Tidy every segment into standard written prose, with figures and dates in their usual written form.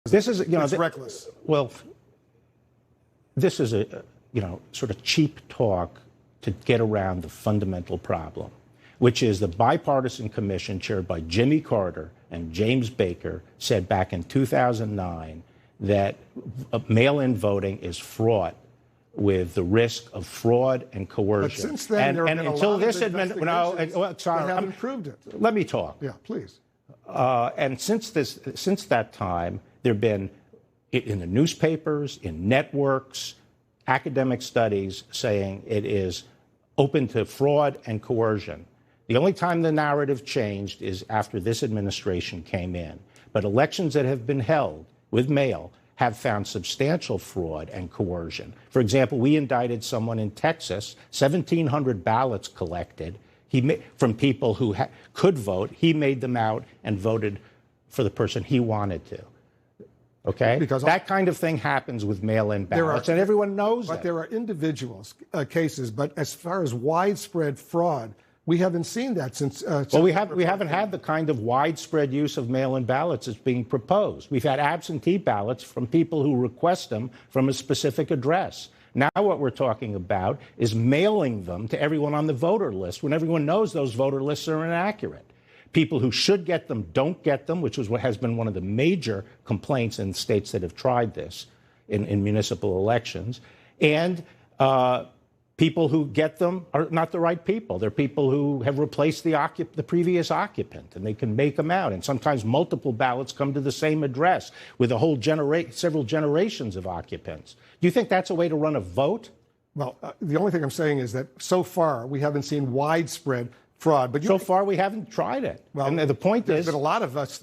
This is, it's reckless. Well, this is a, sort of cheap talk to get around the fundamental problem, which is the bipartisan commission chaired by Jimmy Carter and James Baker said back in 2009 that mail-in voting is fraught with the risk of fraud and coercion. But since then, there have been until a lot this of investigations that haven't proved it. Let me talk. Yeah, please. And since that time, there have been, in the newspapers, in networks, academic studies saying it is open to fraud and coercion. The only time the narrative changed is after this administration came in. But elections that have been held with mail have found substantial fraud and coercion. For example, we indicted someone in Texas, 1,700 ballots collected from people who could vote. He made them out and voted for the person he wanted to. Okay? Because that kind of thing happens with mail-in ballots, and everyone knows that. But there are individual cases. But as far as widespread fraud, we haven't seen that since. Well, we haven't had the kind of widespread use of mail-in ballots that's being proposed. We've had absentee ballots from people who request them from a specific address. Now what we're talking about is mailing them to everyone on the voter list when everyone knows those voter lists are inaccurate. People who should get them don't get them, which is what has been one of the major complaints in states that have tried this in municipal elections. And people who get them are not the right people. They're people who have replaced the previous occupant, and they can make them out. And sometimes multiple ballots come to the same address with a whole several generations of occupants. Do you think that's a way to run a vote? Well, the only thing I'm saying is that so far we haven't seen widespread fraud. But so far we haven't tried it. Well, and the point is that a lot of us.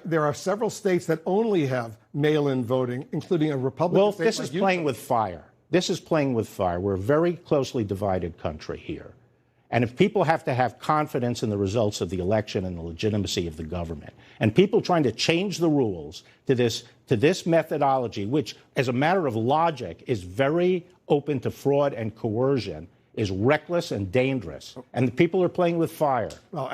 There are several states that only have mail-in voting, including a Republican state. Well, this is playing with fire. This is playing with fire. We're a very closely divided country here. And if people have to have confidence in the results of the election and the legitimacy of the government, and people trying to change the rules to this methodology, which, as a matter of logic, is very open to fraud and coercion, is reckless and dangerous. And the people are playing with fire. Well,